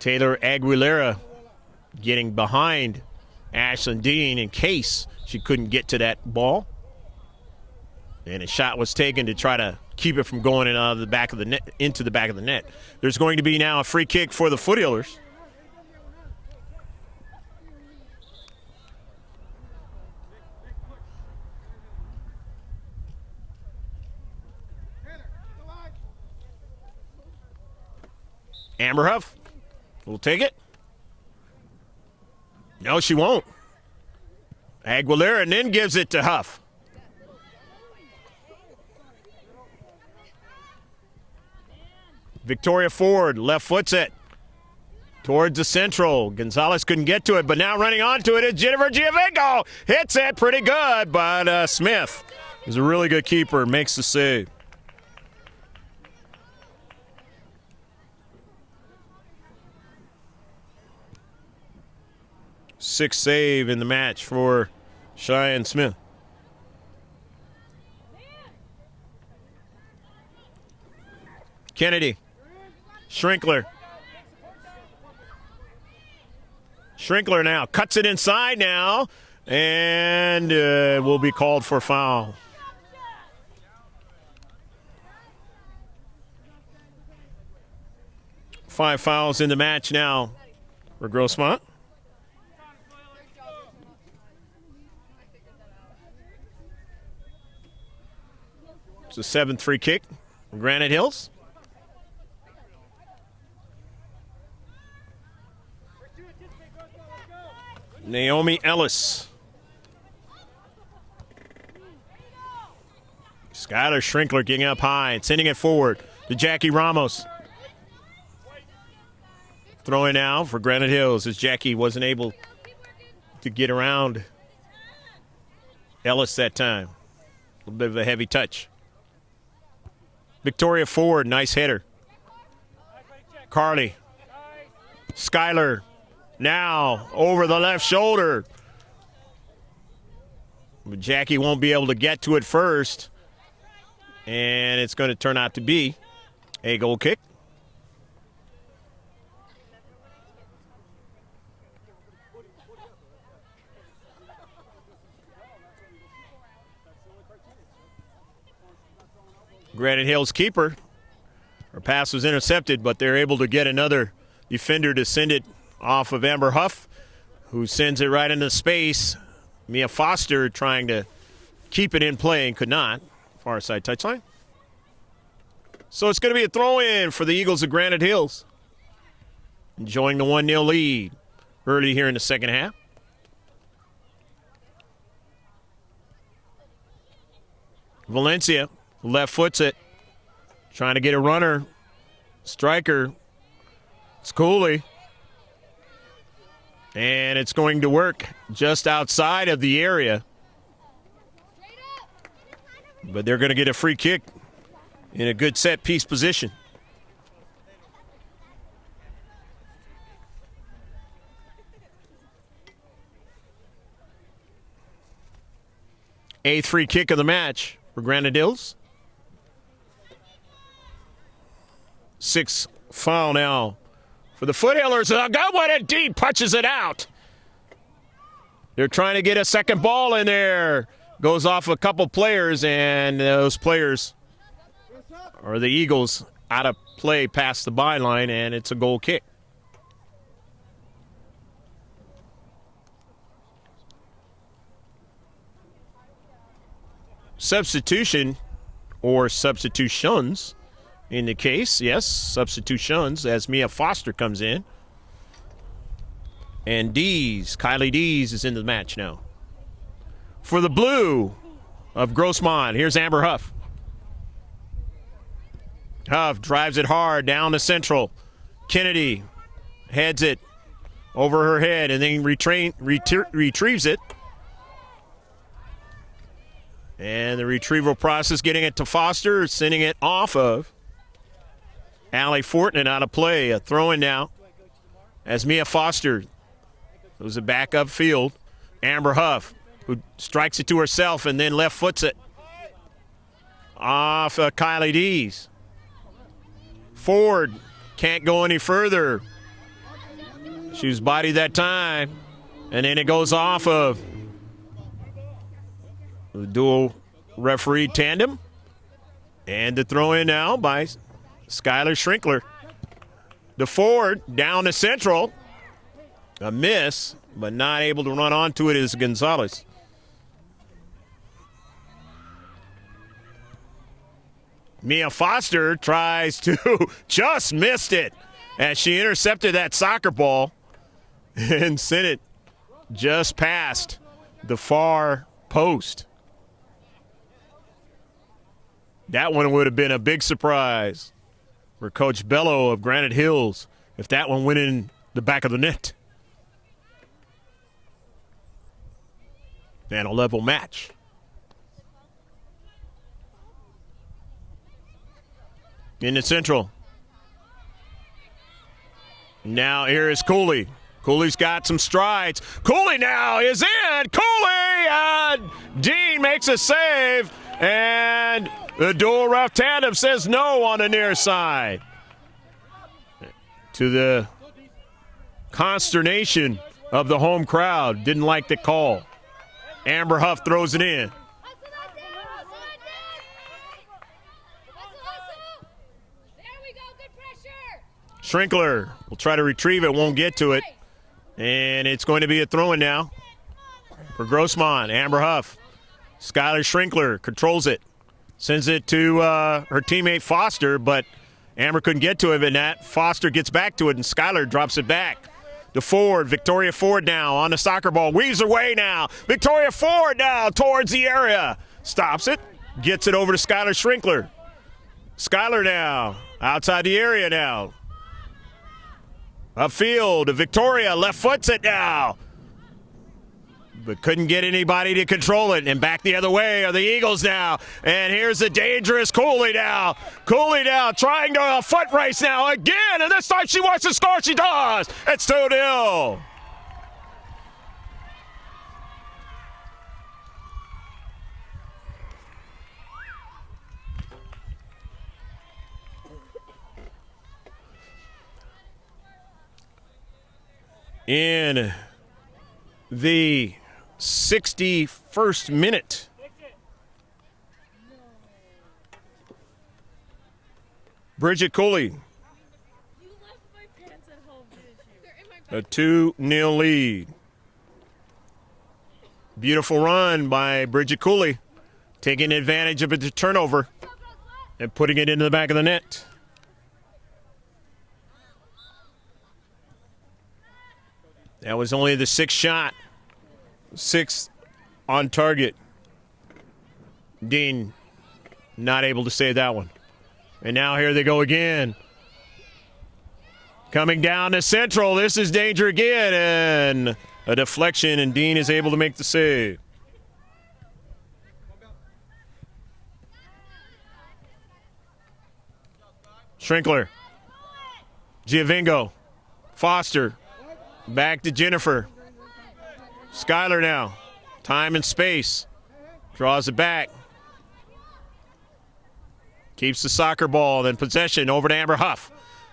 Taylor Aguilera getting behind Ashlyn Dean in case she couldn't get to that ball. And a shot was taken to try to keep it from going in out of the back of the net, into the back of the net. There's going to be now a free kick for the Foothillers. Amber Huff will take it. No, she won't. Aguilera and then gives it to Huff. Victoria Ford left foots it towards the central. Gonzalez couldn't get to it, but now running onto it is Jennifer Giovinco. Hits it pretty good, but Smith is a really good keeper, makes the save. Sixth save in the match for Cheyenne Smith. Kennedy. Schrinkler. Schrinkler now cuts it inside now and will be called for foul. Five fouls in the match now for Grossmont. It's a seventh free kick from Granite Hills. Naomi Ellis. Skylar Schrinkler getting up high and sending it forward to Jackie Ramos. Throwing now for Granite Hills as Jackie wasn't able to get around Ellis that time. A little bit of a heavy touch. Victoria Ford, nice hitter. Carly. Skylar. Now over the left shoulder. But Jackie won't be able to get to it first. And it's going to turn out to be a goal kick. Granite Hills keeper. Her pass was intercepted, but they're able to get another defender to send it off of Amber Huff, who sends it right into space. Mia Foster trying to keep it in play and could not. Far side touchline. So it's going to be a throw-in for the Eagles of Granite Hills. Enjoying the 1-0 lead early here in the second half. Valencia left foots it. Trying to get a runner. Striker. It's Cooley. And it's going to work just outside of the area. But they're going to get a free kick in a good set piece position. Eighth free kick of the match for Granite Hills. 6 Foul now for the Foothillers. Got one, and Dean punches it out. They're trying to get a second ball in there. Goes off a couple players, and those players are the Eagles out of play past the byline, and it's a goal kick. Substitution, or substitutions in the case. Yes, substitutions as Mia Foster comes in. And Kylie Dees is in the match now. For the blue of Grossmont, here's Amber Huff. Huff drives it hard down the central. Kennedy heads it over her head and then retrieves it. And the retrieval process, getting it to Foster, sending it off of Allie Fortnan out of play. A throw-in now as Mia Foster goes it back upfield. Amber Huff, who strikes it to herself and then left foots it off Kylie Dees. Ford can't go any further. She was bodied that time. And then it goes off of the dual referee tandem. And the throw in now by Skylar Schrinkler. The Ford down to central. A miss, but not able to run onto it is Gonzalez. Mia Foster tries to, just missed it as she intercepted that soccer ball and sent it just past the far post. That one would have been a big surprise for Coach Bello of Granite Hills if that one went in the back of the net. And a level match. In the central. Now here is Cooley. Cooley's got some strides. Cooley now is in. Cooley! And Dean makes a save. And the dual ref tandem says no on the near side. To the consternation of the home crowd. Didn't like the call. Amber Huff throws it in. Schrinkler will try to retrieve it, won't get to it. And it's going to be a throw-in now for Grossmont. Amber Huff. Skylar Schrinkler controls it. Sends it to her teammate Foster, but Amber couldn't get to it, and that Foster gets back to it, and Skylar drops it back. To Ford, Victoria Ford now on the soccer ball. Weaves her way now. Victoria Ford now towards the area. Stops it. Gets it over to Skylar Schrinkler. Skylar now outside the area now. Upfield to Victoria. Left foots it now. But couldn't get anybody to control it. And back the other way are the Eagles now. And here's the dangerous Cooley now. Cooley now trying to a foot race now again. And this time she wants to score. She does. It's 2-0. In the 61st minute. Bridget Cooley. A 2-0 lead. Beautiful run by Bridget Cooley. Taking advantage of the turnover and putting it into the back of the net. That was only the sixth shot. Sixth on target. Dean not able to save that one. And now here they go again. Coming down to central. This is danger again. And a deflection, and Dean is able to make the save. Schrinkler. Giovingo. Foster. Back to Jennifer. Skylar now. Time and space. Draws it back. Keeps the soccer ball. Then possession over to Amber Huff.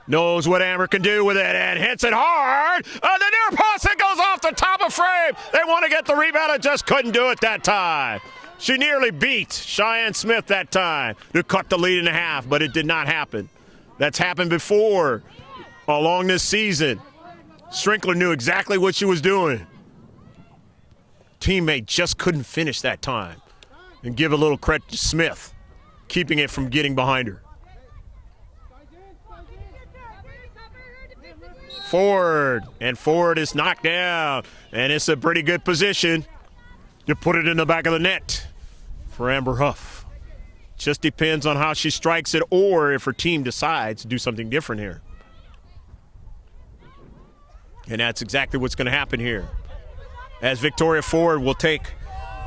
Knows what Amber can do with it and hits it hard. The near post, it goes off the top of frame. They want to get the rebound and just couldn't do it that time. She nearly beat Cheyenne Smith that time to cut the lead in half, but it did not happen. That's happened before along this season. Strinkler knew exactly what she was doing. Teammate just couldn't finish that time. And give a little credit to Smith, keeping it from getting behind her. Forward, and Forward is knocked down. And it's a pretty good position to put it in the back of the net for Amber Huff. Just depends on how she strikes it or if her team decides to do something different here. And that's exactly what's going to happen here, as Victoria Ford will take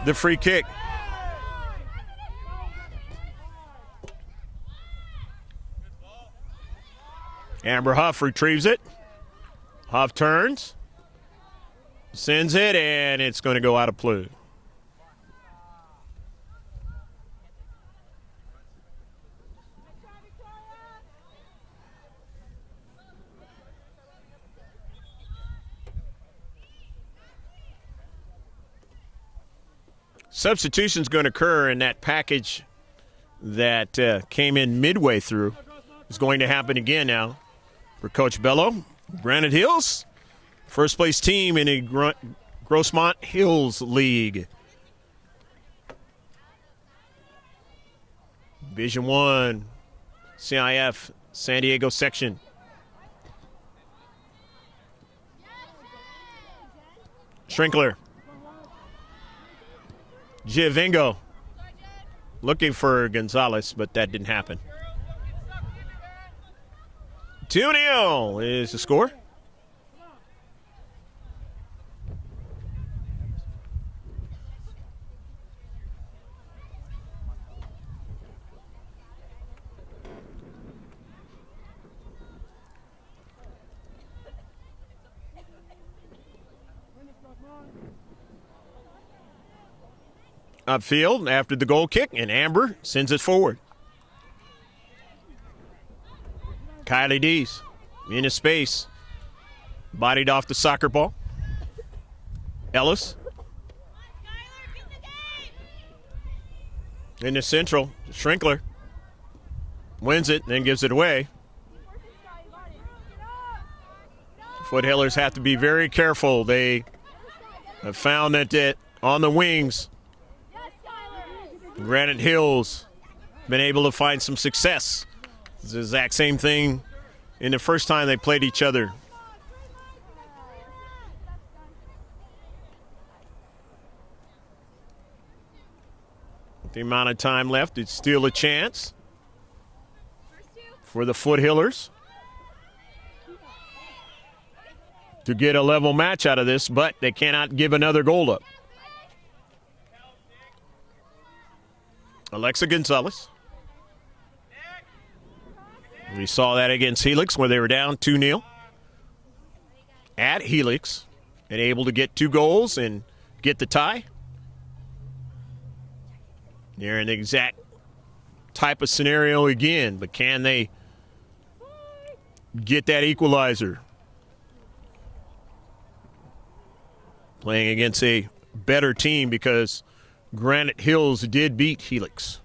the free kick. Amber Huff retrieves it. Huff turns, sends it, and it's going to go out of play. Substitution's going to occur in that package that came in midway through. It's going to happen again now for Coach Bello. Granite Hills, first place team in a Grossmont Hills League. Division I, C.I.F, San Diego section. Strinkler. Giovingo looking for Gonzalez, but that didn't happen. 2-0 is the score. Upfield after the goal kick, and Amber sends it forward. Kylie Dees into space. Bodied off the soccer ball. Ellis. Into central. Strinkler. Wins it, then gives it away. Foothillers have to be very careful. They have found that on the wings, Granite Hills been able to find some success. It's the exact same thing in the first time they played each other. With the amount of time left, it's still a chance for the Foothillers to get a level match out of this, but they cannot give another goal up. Alexa Gonzalez. We saw that against Helix where they were down 2-0 at Helix and able to get 2 goals and get the tie. They're in the exact type of scenario again, but can they get that equalizer? Playing against a better team because Granite Hills did beat Helix.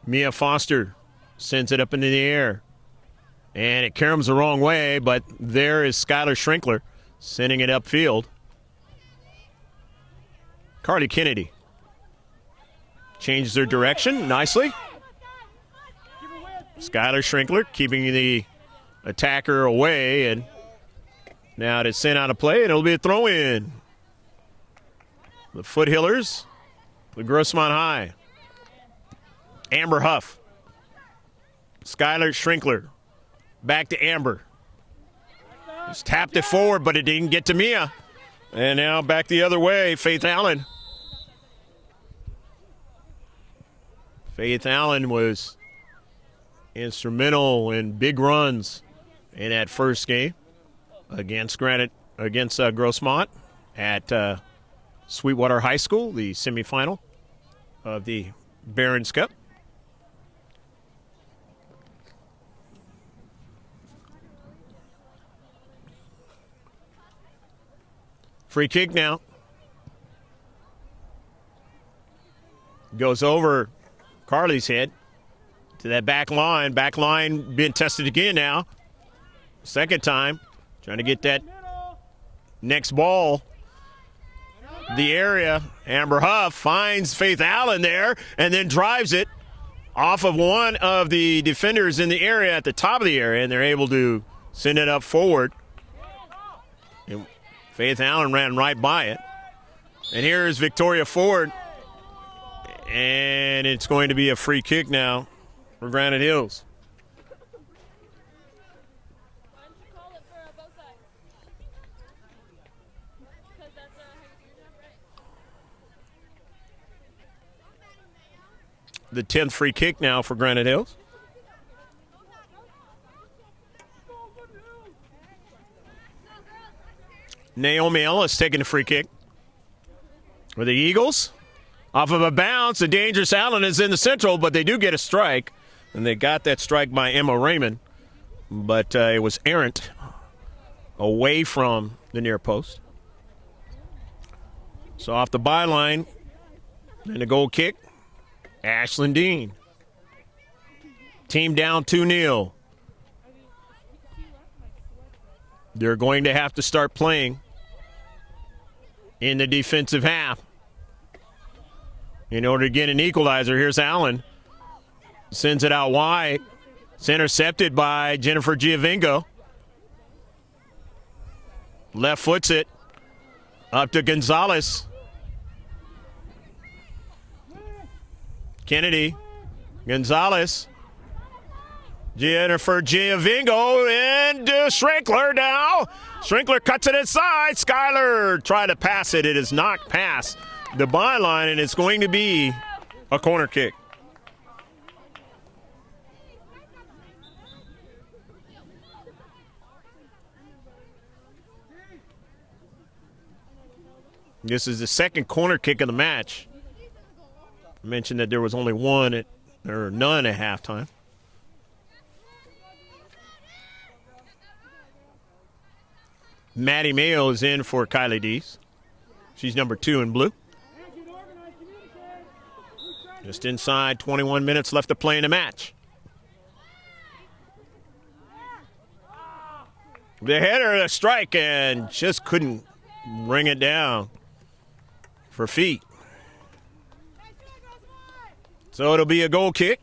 Mia Foster sends it up into the air. And it caroms the wrong way, but there is Skylar Strinkler sending it upfield. Carly Kennedy changes their direction nicely. Skylar Strinkler keeping the attacker away, and now it's sent out of play, and it'll be a throw-in. The Foothillers, the Grossmont High. Amber Huff. Skylar Strinkler. Back to Amber. Just tapped it forward, but it didn't get to Mia. And now back the other way, Faith Allen. Faith Allen was instrumental in big runs in that first game against Grossmont at Sweetwater High School, the semifinal of the Barron's Cup. Free kick now. Goes over Carly's head to that back line. Back line being tested again now. Second time. Trying to get that next ball. The area. Amber Huff finds Faith Allen there and then drives it off of one of the defenders in the area at the top of the area, and they're able to send it up forward. And Faith Allen ran right by it. And here's Victoria Ford. And it's going to be a free kick now for Granite Hills. Why don't you call it for both sides? Because that's how you do it, right? The 10th free kick now for Granite Hills. Naomi Ellis taking the free kick for the Eagles. Off of a bounce, a dangerous Allen is in the central, but they do get a strike. And they got that strike by Emma Raymond. But it was errant away from the near post. So off the byline, and a goal kick, Ashlyn Dean. Team down 2-0. They're going to have to start playing in the defensive half in order to get an equalizer. Here's Allen. Sends it out wide. It's intercepted by Jennifer Giovingo. Left foots it. Up to Gonzalez. Kennedy. Gonzalez. Jennifer Giovingo into Schrinkler now. Schrinkler cuts it inside. Skyler tried to pass it. It is knocked past the byline, and it's going to be a corner kick. This is the second corner kick of the match. I mentioned that there was only one or none at halftime. Maddie Mayo is in for Kylie Dees. She's number 2 in blue. Just inside 21 minutes left to play in the match. The header, a strike, and just couldn't bring it down for feet. So it'll be a goal kick.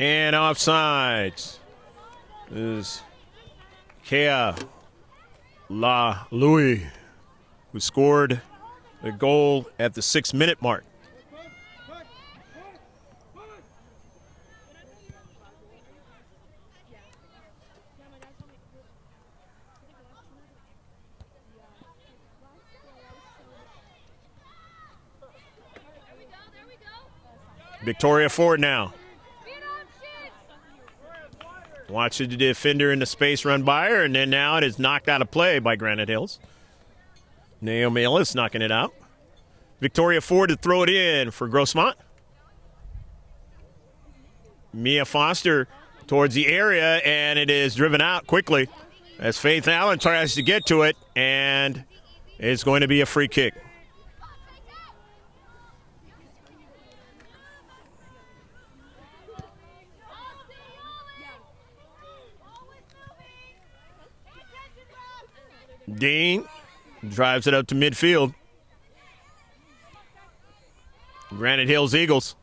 And offsides is Kea La Louis, who scored the goal at the 6-minute mark. Victoria Ford now. Watching the defender in the space run by her, and then now it is knocked out of play by Granite Hills. Naomi Ellis knocking it out. Victoria Ford to throw it in for Grossmont. Mia Foster towards the area, and it is driven out quickly as Faith Allen tries to get to it, and it's going to be a free kick. Dean drives it up to midfield. Granite Hills Eagles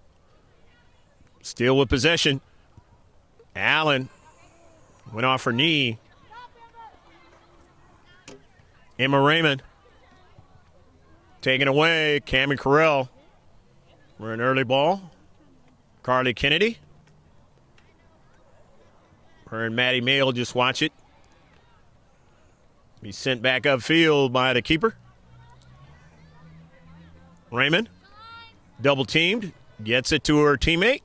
still with possession. Allen went off her knee. Emma Raymond taken away. Cameron Carell for an early ball. Carly Kennedy Her and Maddie May will just watch it. Be sent back upfield by the keeper. Raymond, double teamed, gets it to her teammate.